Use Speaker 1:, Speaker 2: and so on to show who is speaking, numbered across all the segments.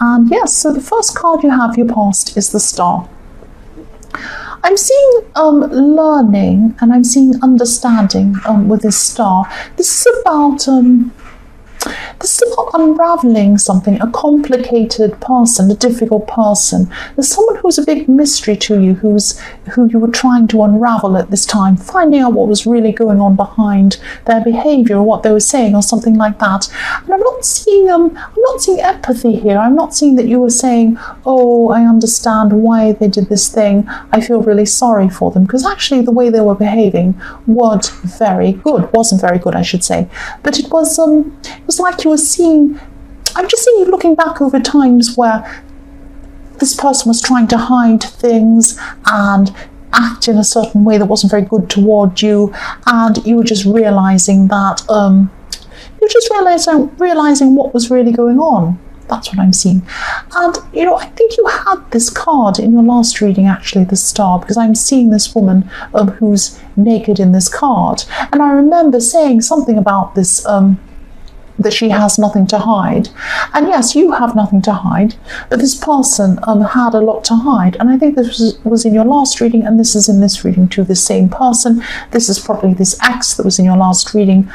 Speaker 1: And yes, so the first card you have, your past, is the Star. I'm seeing learning, and I'm seeing understanding with this Star. This is about unraveling something, a complicated person, a difficult person. There's someone who's a big mystery to you, who you were trying to unravel at this time, finding out what was really going on behind their behavior or what they were saying or something like that. And I'm not seeing empathy here. I'm not seeing that you were saying, oh, I understand why they did this thing. I feel really sorry for them, because actually the way they were behaving wasn't very good, I should say. But it was like you were seeing, I'm just seeing you looking back over times where this person was trying to hide things and act in a certain way that wasn't very good toward you, and you were just realizing that, realizing what was really going on. That's what I'm seeing. And, I think you had this card in your last reading, actually, the Star, because I'm seeing this woman who's naked in this card. And I remember saying something about this, that she has nothing to hide. And yes, you have nothing to hide, but this person had a lot to hide. And I think this was in your last reading, and this is in this reading to the same person. This is probably this ex that was in your last reading.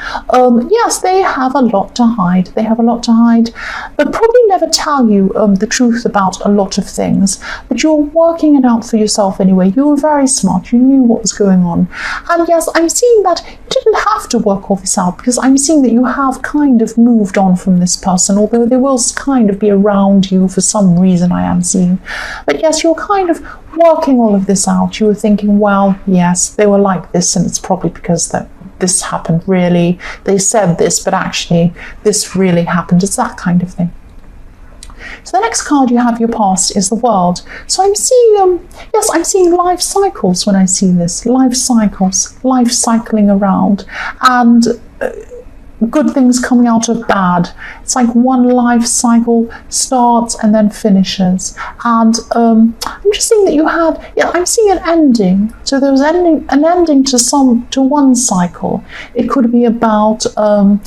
Speaker 1: Yes, they have a lot to hide. They have a lot to hide, but probably never tell you the truth about a lot of things. But you're working it out for yourself anyway. You were very smart. You knew what was going on. And yes, I'm seeing that you didn't have to work all this out, because I'm seeing that you have kind of moved on from this person, although they will kind of be around you for some reason, I am seeing. But yes, you're kind of working all of this out. You were thinking, well, yes, they were like this, and it's probably because that this happened really. They said this, but actually this really happened. It's that kind of thing. So the next card you have, your past, is the World. So I'm seeing, yes, I'm seeing life cycles when I see this. Life cycles, life cycling around, and good things coming out of bad. It's like one life cycle starts and then finishes. And I'm just seeing that you had, I'm seeing an ending. So there was an ending to one cycle. It could be about an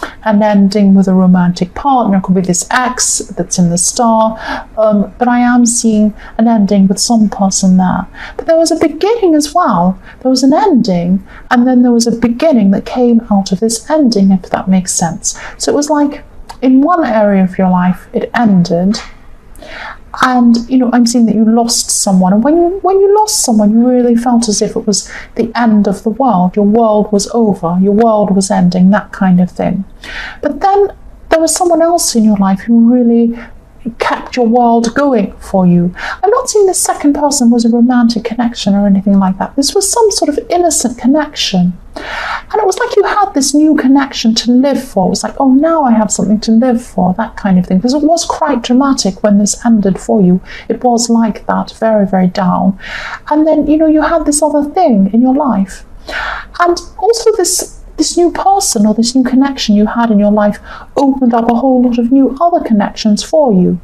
Speaker 1: ending with a romantic partner. It could be this ex that's in the Star. But I am seeing an ending with some person there. But there was a beginning as well. There was an ending, and then there was a beginning that came out of this ending, if that makes sense. So it was like in one area of your life it ended, and I'm seeing that you lost someone, and when you lost someone, you really felt as if it was the end of the world. Your world was over, your world was ending, that kind of thing. But then there was someone else in your life who really kept your world going for you. I'm not saying the second person was a romantic connection or anything like that. This was some sort of innocent connection. And it was like you had this new connection to live for. It was like, oh, now I have something to live for, that kind of thing. Because it was quite dramatic when this ended for you. It was like that, very, very down. And then, you had this other thing in your life. And also this new person or this new connection you had in your life opened up a whole lot of new other connections for you.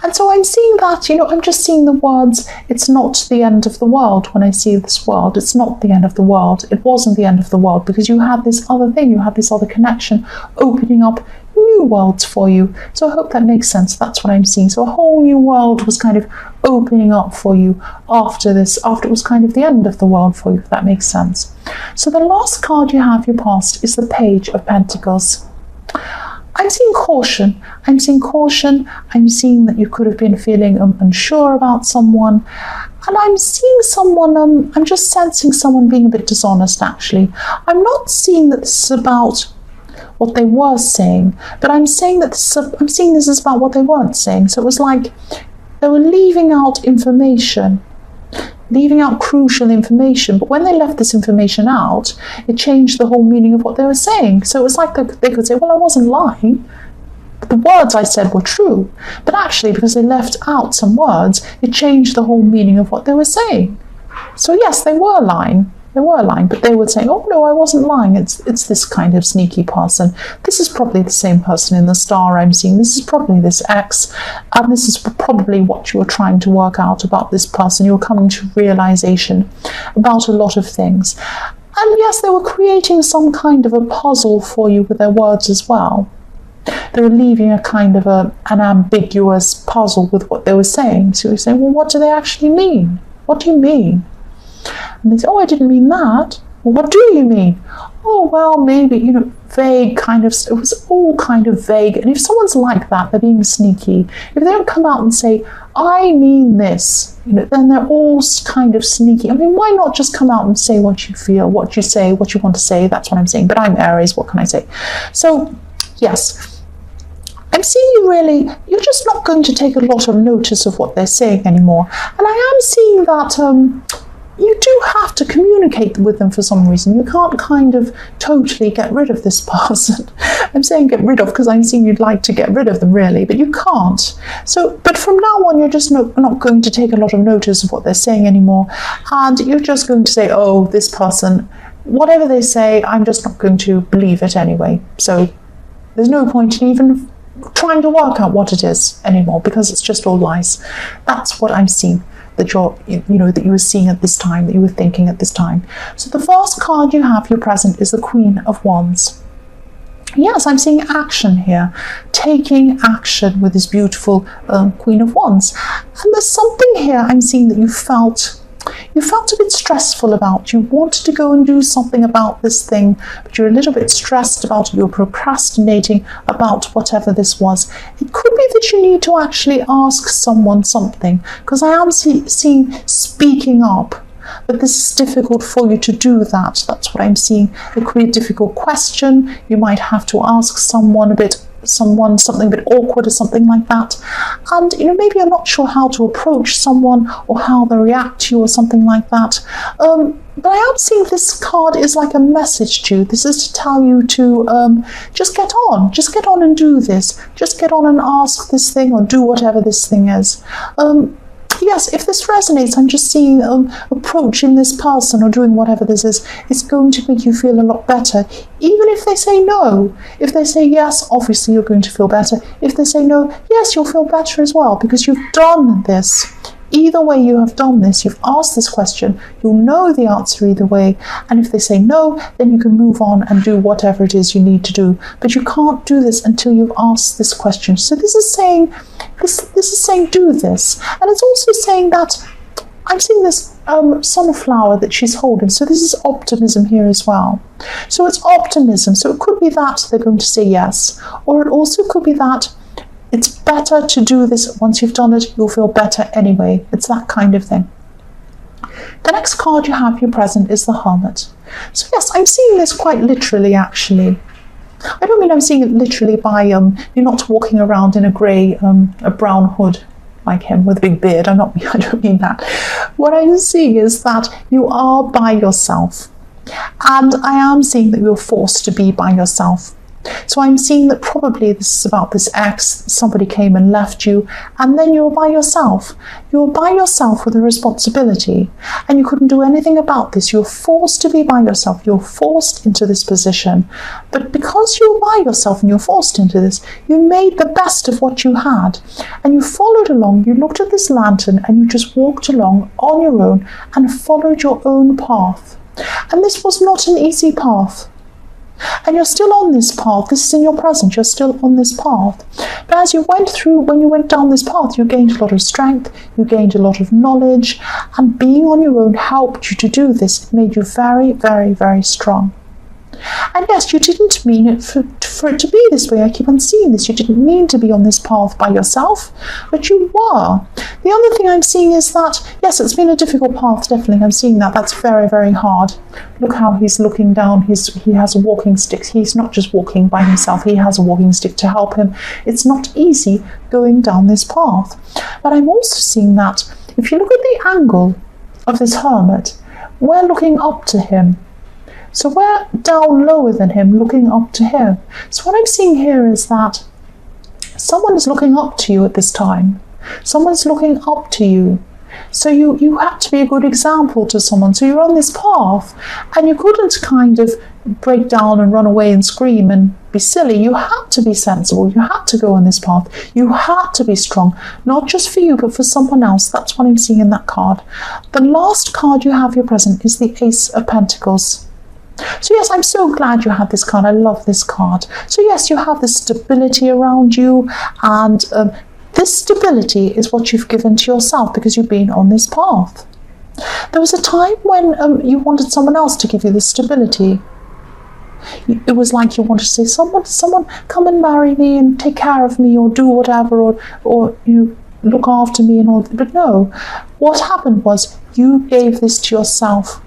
Speaker 1: And so I'm seeing that, I'm just seeing the words, it's not the end of the world when I see this world. It's not the end of the world. It wasn't the end of the world, because you had this other thing, you had this other connection opening up new worlds for you. So I hope that makes sense. That's what I'm seeing. So a whole new world was kind of opening up for you after it was kind of the end of the world for you, if that makes sense. So the last card you have, your past, is the Page of Pentacles. I'm seeing caution. I'm seeing caution. I'm seeing that you could have been feeling unsure about someone. And I'm seeing someone, I'm just sensing someone being a bit dishonest, actually. I'm not seeing that this is about what they were saying, but I'm seeing this is about what they weren't saying. So it was like they were leaving out information, leaving out crucial information, but when they left this information out, it changed the whole meaning of what they were saying. So it was like they could say, well, I wasn't lying, but the words I said were true. But actually, because they left out some words, it changed the whole meaning of what they were saying. So yes, they were lying. They were lying, but they would say, oh no, I wasn't lying. It's this kind of sneaky person. This is probably the same person in the Star I'm seeing. This is probably this ex, and this is probably what you were trying to work out about this person. You were coming to realization about a lot of things. And yes, they were creating some kind of a puzzle for you with their words as well. They were leaving a kind of an ambiguous puzzle with what they were saying. So you're saying, well, what do they actually mean? What do you mean? And they say, oh, I didn't mean that. Well, what do you mean? Oh, well, maybe, vague kind of, it was all kind of vague. And if someone's like that, they're being sneaky. If they don't come out and say, I mean this, then they're all kind of sneaky. I mean, why not just come out and say what you feel, what you say, what you want to say? That's what I'm saying. But I'm Aries, what can I say? So, yes, I'm seeing you really, you're just not going to take a lot of notice of what they're saying anymore. And I am seeing that you do have to communicate with them for some reason. You can't kind of totally get rid of this person. I'm saying get rid of because I'm seeing you'd like to get rid of them really, but you can't. So, but from now on, you're just not going to take a lot of notice of what they're saying anymore. And you're just going to say, oh, this person, whatever they say, I'm just not going to believe it anyway. So there's no point in even trying to work out what it is anymore because it's just all lies. That's what I'm seeing. That that you were seeing at this time, that you were thinking at this time. So the first card you have, your present, is the Queen of Wands. Yes, I'm seeing action here, taking action with this beautiful Queen of Wands. And there's something here I'm seeing that you felt a bit stressful about. You wanted to go and do something about this thing, but you're a little bit stressed about it. You're procrastinating about whatever this was. It could be that you need to actually ask someone something, because I am seeing speaking up, but this is difficult for you to do that. That's what I'm seeing. It could be a difficult question. You might have to ask someone something a bit awkward or something like that, and maybe you're not sure how to approach someone or how they react to you or something like that, but I am seeing this card is like a message to you. This is to tell you to just get on and do this, just get on and ask this thing or do whatever this thing is. Yes, if this resonates, I'm just seeing approaching this person or doing whatever this is, it's going to make you feel a lot better. Even if they say no. If they say yes, obviously you're going to feel better. If they say no, yes, you'll feel better as well because you've done this. Either way you have done this, you've asked this question, you'll know the answer either way, and if they say no, then you can move on and do whatever it is you need to do. But you can't do this until you've asked this question. So this is saying do this. And it's also saying that I'm seeing this sunflower that she's holding. So this is optimism here as well. So it's optimism. So it could be that they're going to say yes, or it also could be that it's better to do this. Once you've done it, you'll feel better anyway. It's that kind of thing. The next card you have, your present, is the Hermit. So yes, I'm seeing this quite literally, actually. I don't mean I'm seeing it literally by you're not walking around in a grey, a brown hood like him with a big beard. I don't mean that. What I'm seeing is that you are by yourself, and I am seeing that you're forced to be by yourself. So I'm seeing that probably this is about this ex. Somebody came and left you, and then you're by yourself. You're by yourself with a responsibility, and you couldn't do anything about this. You're forced to be by yourself. You're forced into this position. But because you're by yourself and you're forced into this, you made the best of what you had, and you followed along. You looked at this lantern, and you just walked along on your own and followed your own path. And this was not an easy path. And you're still on this path. This is in your present. You're still on this path. But as you when you went down this path, you gained a lot of strength, you gained a lot of knowledge, and being on your own helped you to do this. It made you very, very, very strong. And yes, you didn't mean it for it to be this way. I keep on seeing this. You didn't mean to be on this path by yourself, but you were. The other thing I'm seeing is that, yes, it's been a difficult path, definitely. I'm seeing that. That's very, very hard. Look how he's looking down. He has a walking stick. He's not just walking by himself. He has a walking stick to help him. It's not easy going down this path. But I'm also seeing that if you look at the angle of this hermit, we're looking up to him. So we're down lower than him, looking up to him. So what I'm seeing here is that someone is looking up to you at this time. Someone's looking up to you. So you have to be a good example to someone. So you're on this path, and you couldn't kind of break down and run away and scream and be silly. You had to be sensible. You had to go on this path. You had to be strong, not just for you, but for someone else. That's what I'm seeing in that card. The last card you have, your present, is the Ace of Pentacles. So yes, I'm so glad you had this card. I love this card. So yes, you have this stability around you, and this stability is what you've given to yourself because you've been on this path. There was a time when you wanted someone else to give you this stability. It was like you wanted to say, someone come and marry me and take care of me or do whatever, or you look after me and all. But no, what happened was you gave this to yourself.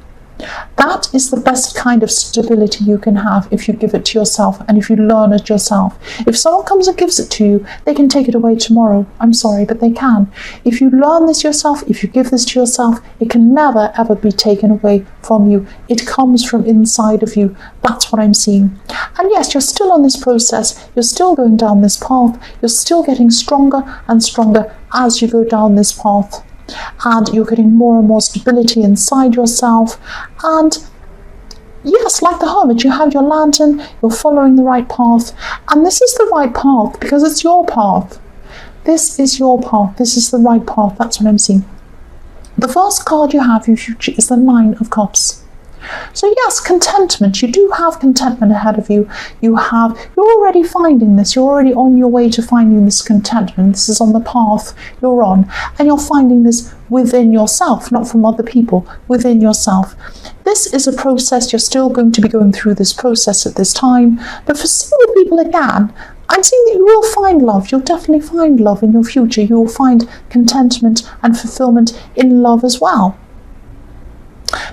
Speaker 1: That is the best kind of stability you can have if you give it to yourself and if you learn it yourself. If someone comes and gives it to you, they can take it away tomorrow. I'm sorry, but they can. If you learn this yourself, if you give this to yourself, it can never ever be taken away from you. It comes from inside of you. That's what I'm seeing. And yes, you're still on this process. You're still going down this path. You're still getting stronger and stronger as you go down this path. And you're getting more and more stability inside yourself. And yes, like the hermit, you have your lantern, you're following the right path, and this is the right path because it's your path. This is your path. This is the right path. That's what I'm seeing. The first card you have in future is the Nine of Cups. So yes, contentment. You do have contentment ahead of you. You're already finding this. You're already on your way to finding this contentment. This is on the path you're on, and you're finding this within yourself, not from other people, within yourself. This is a process. You're still going to be going through this process at this time, but for single people again, I'm seeing that you will find love. You'll definitely find love in your future. You will find contentment and fulfillment in love as well.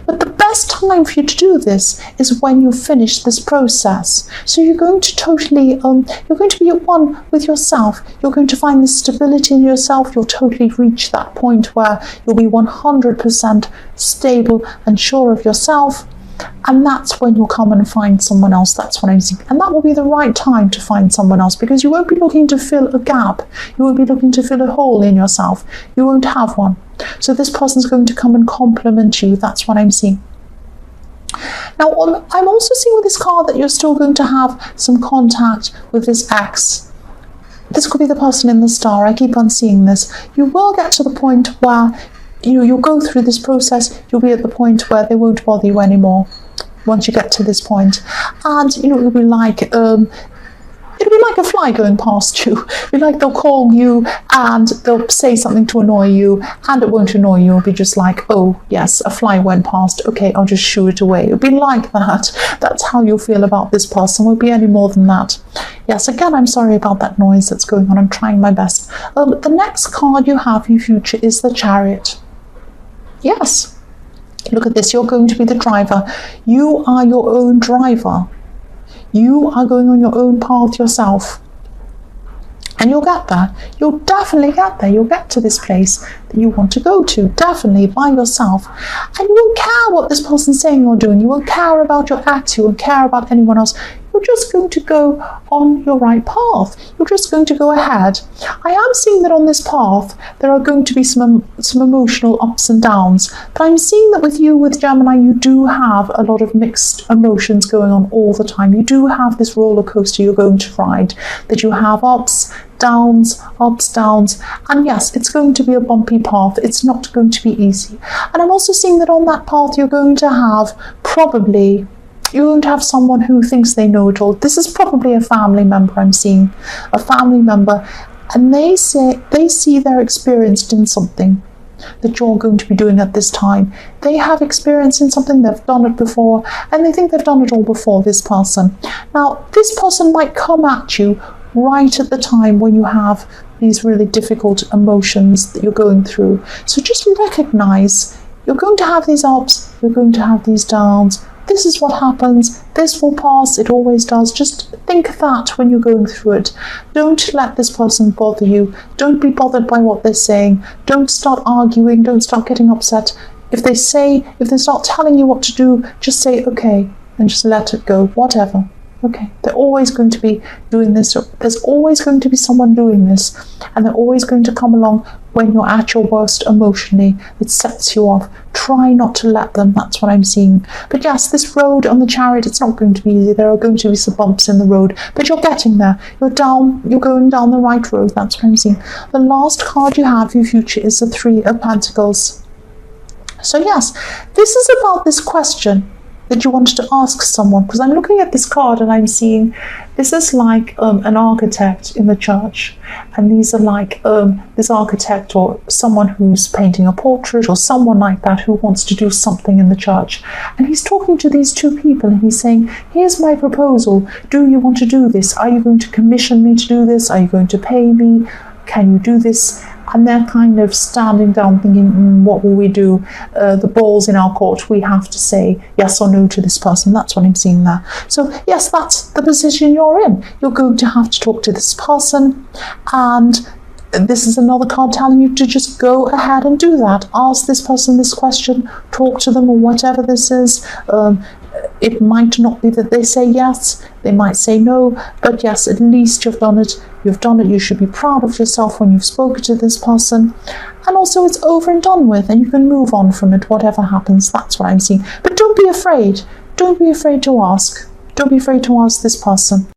Speaker 1: But the best time for you to do this is when you finish this process. So you're going to totally, you're going to be at one with yourself. You're going to find this stability in yourself. You'll totally reach that point where you'll be 100% stable and sure of yourself. And that's when you'll come and find someone else. That's what I'm seeing. And that will be the right time to find someone else because you won't be looking to fill a gap. You won't be looking to fill a hole in yourself. You won't have one. So this person's going to come and compliment you. That's what I'm seeing. Now, I'm also seeing with this card that you're still going to have some contact with this ex. This could be the person in the star. I keep on seeing this. You will get to the point where you'll go through this process. You'll be at the point where they won't bother you anymore once you get to this point. And, it'll be like a fly going past you. It'll be like they'll call you and they'll say something to annoy you and it won't annoy you. It'll be just like, oh, yes, a fly went past. Okay, I'll just shoo it away. It'll be like that. That's how you feel about this person. Won't be any more than that. Yes, again, I'm sorry about that noise that's going on. I'm trying my best. The next card you have in future is the Chariot. Yes, look at this. You're going to be the driver. You are your own driver. You are going on your own path yourself. And you'll get there. You'll definitely get there. You'll get to this place that you want to go to, definitely by yourself. And you won't care what this person's saying or doing. You won't care about your acts. You won't care about anyone else. You're just going to go on your right path. You're just going to go ahead. I am seeing that on this path, there are going to be some emotional ups and downs. But I'm seeing that with you, with Gemini, you do have a lot of mixed emotions going on all the time. You do have this roller coaster you're going to ride, that you have ups, downs, and yes, it's going to be a bumpy path. It's not going to be easy. And I'm also seeing that on that path you're going to have you're going to have someone who thinks they know it all. This is probably a family member. I'm seeing a family member, and they see they're experienced in something that you're going to be doing at this time. They have experience in something, they've done it before, and they think they've done it all before, this person. Now, this person might come at you right at the time when you have these really difficult emotions that you're going through. So just recognize you're going to have these ups, you're going to have these downs. This is what happens. This will pass. It always does. Just think that when you're going through it. Don't let this person bother you. Don't be bothered by what they're saying. Don't start arguing. Don't start getting upset. If they start telling you what to do, just say, okay, and just let it go. Whatever. Okay, they're always going to be doing this. There's always going to be someone doing this, and they're always going to come along when you're at your worst emotionally. It sets you off. Try not to let them. That's what I'm seeing. But yes, this road on the Chariot, it's not going to be easy. There are going to be some bumps in the road, but you're getting there. You're going down the right road. That's what I'm seeing. The last card you have for your future is the Three of Pentacles. So yes, this is about this question. that you wanted to ask someone? Because I'm looking at this card and I'm seeing this is like an architect in the church, and these are like this architect or someone who's painting a portrait or someone like that who wants to do something in the church, and he's talking to these two people and he's saying, here's my proposal, do you want to do this? Are you going to commission me to do this? Are you going to pay me? Can you do this? And they're kind of standing down thinking, what will we do? The ball's in our court. We have to say yes or no to this person. That's what I'm seeing there. So yes, that's the position you're in. You're going to have to talk to this person, and this is another card telling you to just go ahead and do that. Ask this person this question, talk to them, or whatever this is. It might not be that they say yes, they might say no, but yes, at least you've done it. You've done it. You should be proud of yourself when you've spoken to this person. And also it's over and done with, and you can move on from it, whatever happens. That's what I'm seeing. But don't be afraid. Don't be afraid to ask. Don't be afraid to ask this person.